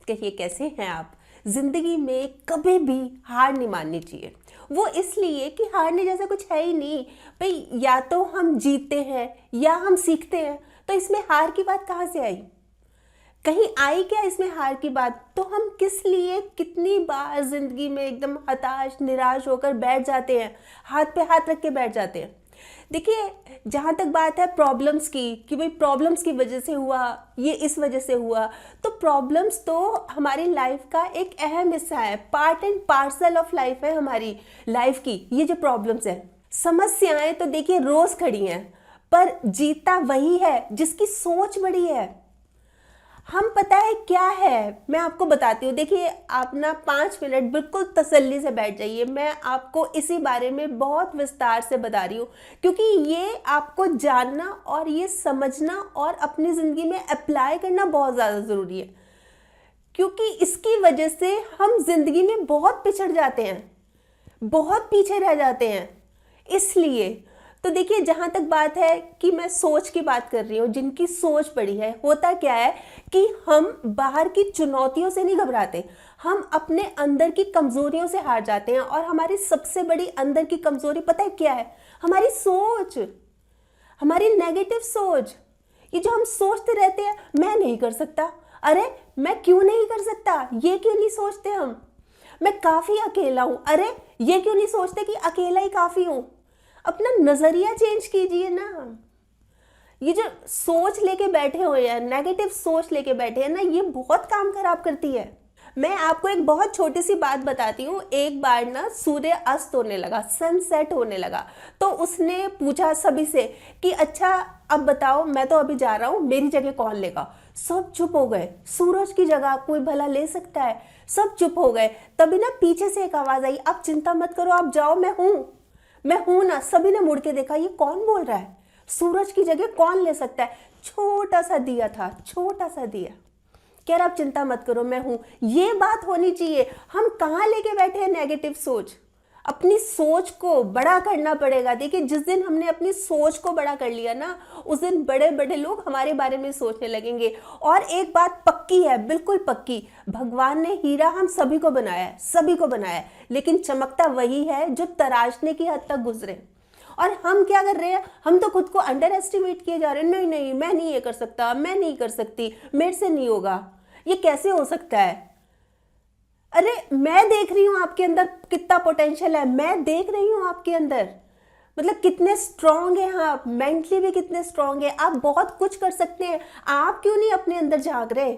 कहिए कैसे हैं आप। जिंदगी में कभी भी हार नहीं माननी चाहिए। वो इसलिए कि हारने जैसा कुछ है ही नहीं भाई। या तो हम जीतते हैं या हम सीखते हैं, तो इसमें हार की बात कहाँ से आई? कहीं आई क्या इसमें हार की बात? तो हम किस लिए कितनी बार जिंदगी में एकदम हताश निराश होकर बैठ जाते हैं, हाथ पे हाथ रख के बैठ जाते हैं। देखिए, जहाँ तक बात है प्रॉब्लम्स की कि भाई प्रॉब्लम्स की वजह से हुआ, ये इस वजह से हुआ, तो प्रॉब्लम्स तो हमारी लाइफ का एक अहम हिस्सा है, part and parcel of life है हमारी लाइफ की। ये जो प्रॉब्लम्स है, समस्याएं तो देखिए रोज खड़ी हैं, पर जीता वही है जिसकी सोच बड़ी है। हम पता है क्या है, मैं आपको बताती हूँ। देखिए, आप ना 5 मिनट बिल्कुल तसल्ली से बैठ जाइए। मैं आपको इसी बारे में बहुत विस्तार से बता रही हूँ, क्योंकि ये आपको जानना और ये समझना और अपनी ज़िंदगी में अप्लाई करना बहुत ज़्यादा ज़रूरी है। क्योंकि इसकी वजह से हम जिंदगी में बहुत पिछड़ जाते हैं, बहुत पीछे रह जाते हैं। इसलिए तो देखिए, जहाँ तक बात है कि मैं सोच की बात कर रही हूँ, जिनकी सोच बड़ी है, होता क्या है कि हम बाहर की चुनौतियों से नहीं घबराते, हम अपने अंदर की कमजोरियों से हार जाते हैं। और हमारी सबसे बड़ी अंदर की कमजोरी पता है क्या है? हमारी सोच, हमारी नेगेटिव सोच। ये जो हम सोचते रहते हैं, मैं नहीं कर सकता, अरे मैं क्यों नहीं कर सकता, ये क्यों नहीं सोचते हम? मैं काफी अकेला हूं, अरे ये क्यों नहीं सोचते कि अकेला ही काफी हूं? अपना नजरिया चेंज कीजिए ना। ये जो सोच लेके बैठे हुए हैं, नेगेटिव सोच लेके बैठे हैं ना, ये बहुत काम खराब करती है। मैं आपको एक बहुत छोटी सी बात बताती हूँ। एक बार ना सूर्य अस्त होने लगा, सनसेट होने लगा, तो उसने पूछा सभी से कि अच्छा अब बताओ, मैं तो अभी जा रहा हूँ, मेरी जगह कौन लेगा? सब चुप हो गए। सूरज की जगह कोई भला ले सकता है? सब चुप हो गए। तभी ना पीछे से एक आवाज आई, आप चिंता मत करो, आप जाओ, मैं हूं ना। सभी ने मुड़ के देखा, ये कौन बोल रहा है? सूरज की जगह कौन ले सकता है? छोटा सा दिया था, छोटा सा दिया। कह रहा आप चिंता मत करो, मैं हूं। ये बात होनी चाहिए। हम कहाँ लेके बैठे हैं नेगेटिव सोच? अपनी सोच को बड़ा करना पड़ेगा। देखिए, जिस दिन हमने अपनी सोच को बड़ा कर लिया ना, उस दिन बड़े बड़े लोग हमारे बारे में सोचने लगेंगे। और एक बात पक्की है, बिल्कुल पक्की, भगवान ने हीरा हम सभी को बनाया है, सभी को बनाया है, लेकिन चमकता वही है जो तराशने की हद तक गुजरे। और हम क्या कर रहे हैं? हम तो खुद को अंडर एस्टिमेट किए जा रहे हैं। नहीं नहीं, मैं नहीं ये कर सकता, मैं नहीं कर सकती, मेरे से नहीं होगा, ये कैसे हो सकता है? अरे मैं देख रही हूं आपके अंदर कितना पोटेंशियल है, मैं देख रही हूं आपके अंदर, मतलब कितने स्ट्रांग हैं आप, मेंटली भी कितने स्ट्रांग हैं आप, बहुत कुछ कर सकते हैं। आप क्यों नहीं अपने अंदर झांक रहे?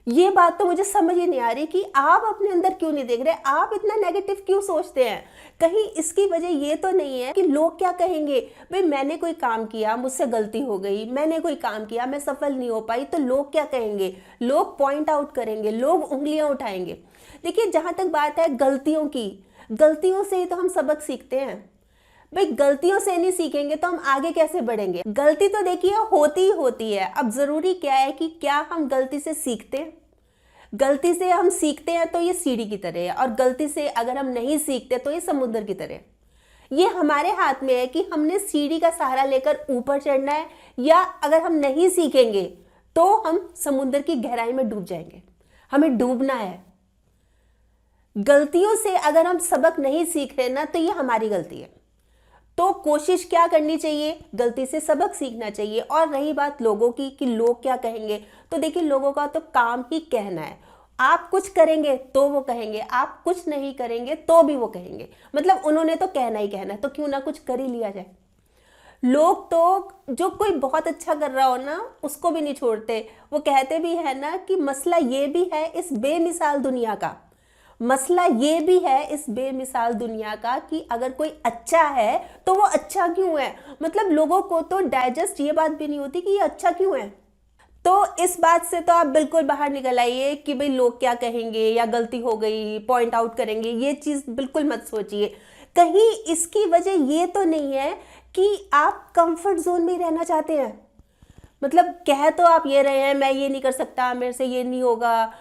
ये बात तो मुझे समझ ही नहीं आ रही कि आप अपने अंदर क्यों नहीं देख रहे, आप इतना नेगेटिव क्यों सोचते हैं? कहीं इसकी वजह ये तो नहीं है कि लोग क्या कहेंगे? भाई मैंने कोई काम किया, मुझसे गलती हो गई, मैंने कोई काम किया, मैं सफल नहीं हो पाई, तो लोग क्या कहेंगे? लोग पॉइंट आउट करेंगे, लोग उंगलियां उठाएंगे। देखिए, जहां तक बात है गलतियों की, गलतियों से ही तो हम सबक सीखते हैं। भाई गलतियों से नहीं सीखेंगे तो हम आगे कैसे बढ़ेंगे? गलती तो देखिए होती ही होती है। अब जरूरी क्या है कि क्या हम गलती से सीखते हैं? गलती से हम सीखते हैं तो ये सीढ़ी की तरह है, और गलती से अगर हम नहीं सीखते तो ये समुद्र की तरह है। ये हमारे हाथ में है कि हमने सीढ़ी का सहारा लेकर ऊपर चढ़ना है, या अगर हम नहीं सीखेंगे तो हम समुद्र की गहराई में डूब जाएंगे। हमें डूबना है। गलतियों से अगर हम सबक नहीं सीख रहे ना, तो ये हमारी गलती है। तो कोशिश क्या करनी चाहिए? गलती से सबक सीखना चाहिए। और रही बात लोगों की कि लोग क्या कहेंगे, तो देखिए लोगों का तो काम ही कहना है। आप कुछ करेंगे तो वो कहेंगे, आप कुछ नहीं करेंगे तो भी वो कहेंगे। मतलब उन्होंने तो कहना ही कहना है, तो क्यों ना कुछ कर ही लिया जाए। लोग तो जो कोई बहुत अच्छा कर रहा हो ना, उसको भी नहीं छोड़ते। वो कहते भी है ना कि मसला ये भी है इस बेमिसाल दुनिया का, मसला ये भी है इस बेमिसाल दुनिया का कि अगर कोई अच्छा है तो वो अच्छा क्यों है। मतलब लोगों को तो डाइजेस्ट ये बात भी नहीं होती कि ये अच्छा क्यों है। तो इस बात से तो आप बिल्कुल बाहर निकल आइए कि भाई लोग क्या कहेंगे या गलती हो गई पॉइंट आउट करेंगे, ये चीज़ बिल्कुल मत सोचिए। कहीं इसकी वजह ये तो नहीं है कि आप कंफर्ट जोन में रहना चाहते हैं। मतलब कह तो आप ये रहे हैं, मैं ये नहीं कर सकता, मेरे से ये नहीं होगा,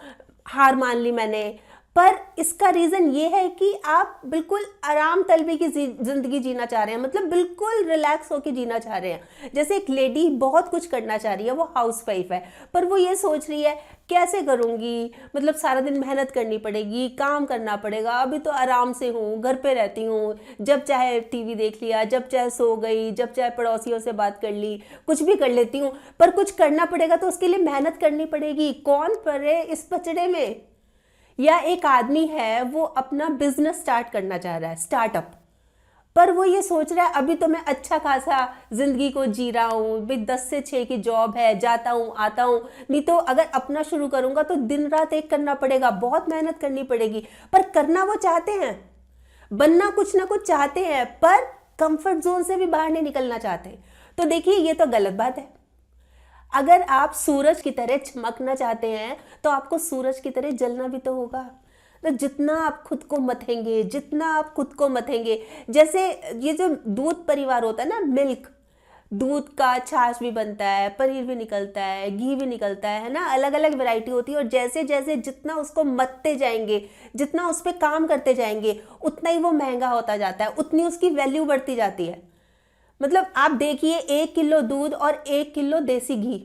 हार मान ली मैंने, पर इसका रीज़न ये है कि आप बिल्कुल आराम तलबी की ज़िंदगी जीना चाह रहे हैं, मतलब बिल्कुल रिलैक्स होकर जीना चाह रहे हैं। जैसे एक लेडी बहुत कुछ करना चाह रही है, वो हाउसवाइफ है, पर वो ये सोच रही है कैसे करूँगी, मतलब सारा दिन मेहनत करनी पड़ेगी, काम करना पड़ेगा, अभी तो आराम से हूँ, घर पे रहती हूँ, जब चाहे टीवी देख लिया, जब चाहे सो गई, जब चाहे पड़ोसियों से बात कर ली, कुछ भी कर लेती हूँ। पर कुछ करना पड़ेगा तो उसके लिए मेहनत करनी पड़ेगी। कौन पड़े इस पचड़े में? या एक आदमी है, वो अपना बिजनेस स्टार्ट करना चाह रहा है, स्टार्टअप, पर वो ये सोच रहा है अभी तो मैं अच्छा खासा जिंदगी को जी रहा हूँ, भाई 10 से 6 की जॉब है, जाता हूँ आता हूँ, नहीं तो अगर अपना शुरू करूँगा तो दिन रात एक करना पड़ेगा, बहुत मेहनत करनी पड़ेगी। पर करना वो चाहते हैं, बनना कुछ ना कुछ चाहते हैं, पर कंफर्ट जोन से भी बाहर नहीं निकलना चाहते। तो देखिए, ये तो गलत बात है। अगर आप सूरज की तरह चमकना चाहते हैं तो आपको सूरज की तरह जलना भी तो होगा। तो जितना आप खुद को मथेंगे, जितना आप खुद को मथेंगे, जैसे ये जो दूध परिवार होता है ना, मिल्क, दूध का छाछ भी बनता है, पनीर भी निकलता है, घी भी निकलता है ना, अलग अलग वैरायटी होती है। और जैसे जैसे जितना उसको मथते जाएंगे, जितना उस पर काम करते जाएंगे, उतना ही वो महंगा होता जाता है, उतनी उसकी वैल्यू बढ़ती जाती है। मतलब आप देखिए, 1 किलो दूध और 1 किलो देसी घी,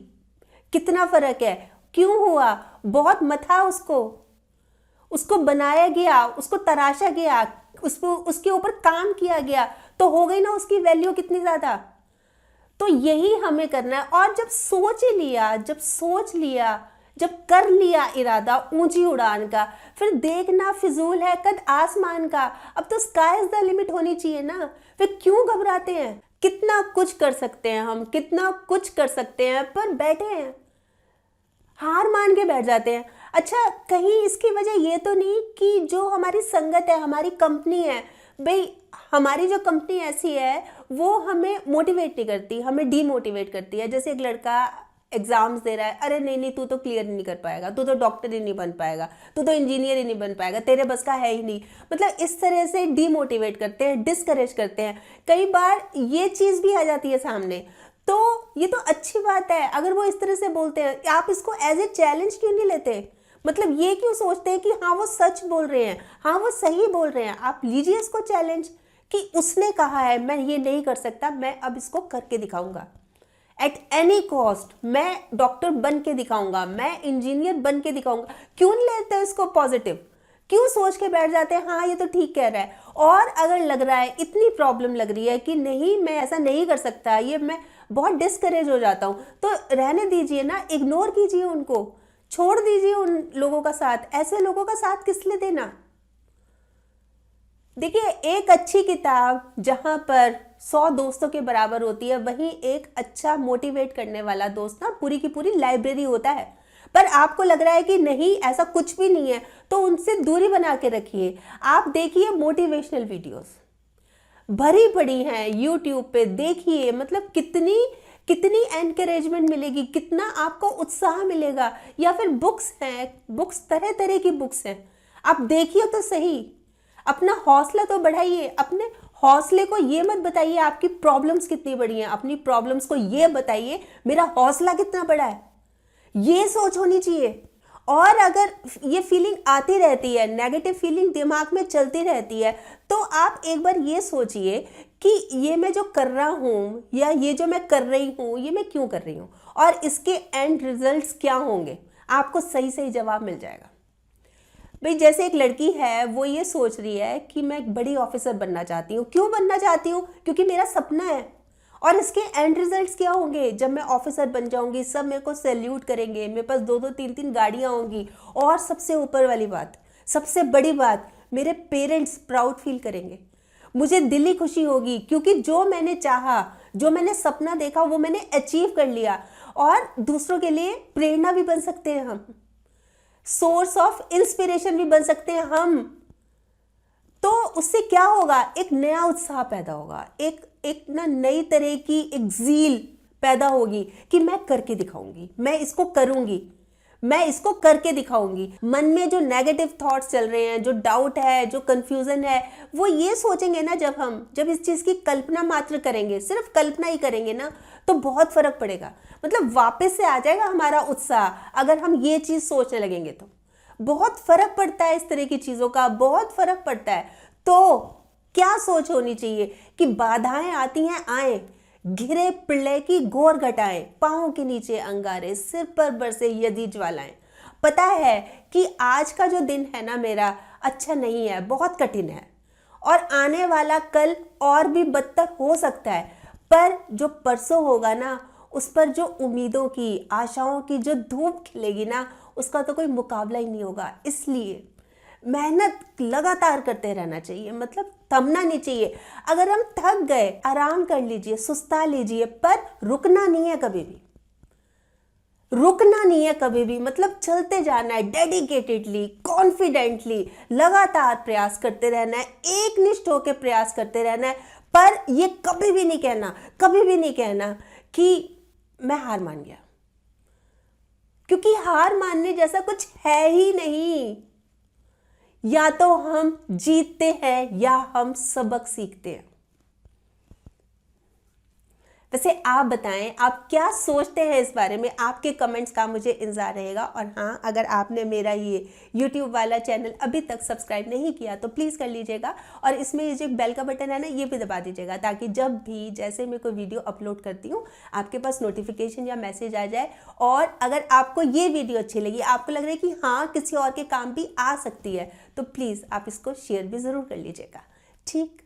कितना फर्क है। क्यों हुआ? बहुत मथा उसको बनाया गया, उसको तराशा गया, उसके ऊपर काम किया गया, तो हो गई ना उसकी वैल्यू कितनी ज्यादा। तो यही हमें करना है। और जब सोच लिया, जब कर लिया इरादा ऊंची उड़ान का, फिर देखना फिजूल है कद आसमान का। अब तो स्काई इज द लिमिट होनी चाहिए ना, फिर क्यों घबराते हैं? कितना कुछ कर सकते हैं हम, कितना कुछ कर सकते हैं, पर बैठे हैं, हार मान के बैठ जाते हैं। अच्छा, कहीं इसकी वजह ये तो नहीं कि जो हमारी संगत है, हमारी कंपनी है, भाई हमारी जो कंपनी ऐसी है वो हमें मोटिवेट नहीं करती, हमें डीमोटिवेट करती है। जैसे एक लड़का एग्जाम्स दे रहा है, अरे नहीं नहीं, तू तो क्लियर नहीं कर पाएगा, तू तो डॉक्टर ही नहीं बन पाएगा, तू तो इंजीनियर ही नहीं बन पाएगा, तेरे बस का है ही नहीं। मतलब इस तरह से डीमोटिवेट करते हैं, डिस्करेज करते हैं। कई बार ये चीज़ भी आ जाती है सामने, तो ये तो अच्छी बात है अगर वो इस तरह से बोलते हैं। आप इसको एज ए चैलेंज क्यों नहीं लेते? मतलब ये क्यों सोचते हैं कि हाँ वो सच बोल रहे हैं, हाँ वो सही बोल रहे हैं? आप लीजिए इसको चैलेंज कि उसने कहा है मैं ये नहीं कर सकता, मैं अब इसको करके दिखाऊंगा, एट एनी कॉस्ट मैं डॉक्टर बन के दिखाऊंगा, मैं इंजीनियर बन के दिखाऊंगा। क्यों नहीं लेते इसको पॉजिटिव? क्यों सोच के बैठ जाते हैं हाँ ये तो ठीक कह रहा है? और अगर लग रहा है, इतनी प्रॉब्लम लग रही है कि नहीं मैं ऐसा नहीं कर सकता, ये मैं बहुत डिस्करेज हो जाता हूँ, तो रहने दीजिए ना, इग्नोर कीजिए उनको, छोड़ दीजिए उन लोगों का साथ। ऐसे लोगों का साथ किस लिए देना? देखिए, एक अच्छी किताब जहां पर 100 दोस्तों के बराबर होती है, वहीं एक अच्छा मोटिवेट करने वाला दोस्त ना पूरी की पूरी लाइब्रेरी होता है। पर आपको लग रहा है कि नहीं ऐसा कुछ भी नहीं है, तो उनसे दूरी बना के रखिए। आप देखिए मोटिवेशनल वीडियोस भरी पड़ी हैं यूट्यूब पे, देखिए मतलब कितनी एनकरेजमेंट मिलेगी, कितना आपको उत्साह मिलेगा। या फिर बुक्स हैं, बुक्स तरह तरह की बुक्स हैं, आप देखिए तो सही, अपना हौसला तो बढ़ाइए। अपने हौसले को ये मत बताइए आपकी प्रॉब्लम्स कितनी बड़ी हैं, अपनी प्रॉब्लम्स को ये बताइए मेरा हौसला कितना बड़ा है, ये सोच होनी चाहिए। और अगर ये फीलिंग आती रहती है, नेगेटिव फीलिंग दिमाग में चलती रहती है, तो आप एक बार ये सोचिए कि ये मैं जो कर रहा हूँ या ये जो मैं कर रही हूँ, ये मैं क्यों कर रही हूँ और इसके एंड रिजल्ट्स क्या होंगे। आपको सही सही जवाब मिल जाएगा। भाई जैसे एक लड़की है, वो ये सोच रही है कि मैं एक बड़ी ऑफिसर बनना चाहती हूँ। क्यों बनना चाहती हूँ? क्योंकि मेरा सपना है। और इसके एंड रिजल्ट्स क्या होंगे? जब मैं ऑफिसर बन जाऊंगी, सब मेरे को सैल्यूट करेंगे, मेरे पास 2-2 3-3 गाड़ियाँ होंगी, और सबसे ऊपर वाली बात, सबसे बड़ी बात, मेरे पेरेंट्स प्राउड फील करेंगे, मुझे दिली खुशी होगी, क्योंकि जो मैंने चाहा, जो मैंने सपना देखा, वो मैंने अचीव कर लिया। और दूसरों के लिए प्रेरणा भी बन सकते हैं हम, सोर्स ऑफ इंस्पिरेशन भी बन सकते हैं हम। तो उससे क्या होगा? एक नया उत्साह पैदा होगा, एक ना नई तरह की एक ज़ील पैदा होगी कि मैं करके दिखाऊंगी, मैं इसको करूंगी, मैं इसको करके दिखाऊंगी। मन में जो नेगेटिव थॉट्स चल रहे हैं, जो डाउट है, जो कंफ्यूजन है, वो ये सोचेंगे ना, जब इस चीज़ की कल्पना मात्र करेंगे, सिर्फ कल्पना ही करेंगे ना, तो बहुत फर्क पड़ेगा। मतलब वापस से आ जाएगा हमारा उत्साह अगर हम ये चीज़ सोचने लगेंगे तो। बहुत फर्क पड़ता है इस तरह की चीज़ों का, बहुत फर्क पड़ता है। तो क्या सोच होनी चाहिए कि बाधाएं आती हैं, आए, घिरे प्रलय की घोर घटाएं, पांवों के नीचे अंगारे, सिर पर बरसे यदि ज्वालाएं। पता है कि आज का जो दिन है ना मेरा, अच्छा नहीं है, बहुत कठिन है, और आने वाला कल और भी बदतर हो सकता है, पर जो परसों होगा ना, उस पर जो उम्मीदों की, आशाओं की जो धूप खिलेगी ना, उसका तो कोई मुकाबला ही नहीं होगा। इसलिए मेहनत लगातार करते रहना चाहिए, मतलब थमना नहीं चाहिए। अगर हम थक गए, आराम कर लीजिए, सुस्ता लीजिए, पर रुकना नहीं है कभी भी, रुकना नहीं है कभी भी, मतलब चलते जाना है, डेडिकेटेडली, कॉन्फिडेंटली, लगातार प्रयास करते रहना है, एकनिष्ठ होकर प्रयास करते रहना है। पर ये कभी भी नहीं कहना, कभी भी नहीं कहना कि मैं हार मान गया, क्योंकि हार मानने जैसा कुछ है ही नहीं। या तो हम जीतते हैं या हम सबक सीखते हैं। वैसे आप बताएं, आप क्या सोचते हैं इस बारे में? आपके कमेंट्स का मुझे इंतजार रहेगा। और हाँ, अगर आपने मेरा ये YouTube वाला चैनल अभी तक सब्सक्राइब नहीं किया तो प्लीज़ कर लीजिएगा, और इसमें ये जो बेल का बटन है ना, ये भी दबा दीजिएगा, ताकि जब भी जैसे मैं कोई वीडियो अपलोड करती हूँ आपके पास नोटिफिकेशन या मैसेज आ जाए। और अगर आपको ये वीडियो अच्छी लगी, आपको लग रहा है कि हाँ किसी और के काम भी आ सकती है, तो प्लीज़ आप इसको शेयर भी ज़रूर कर लीजिएगा। ठीक।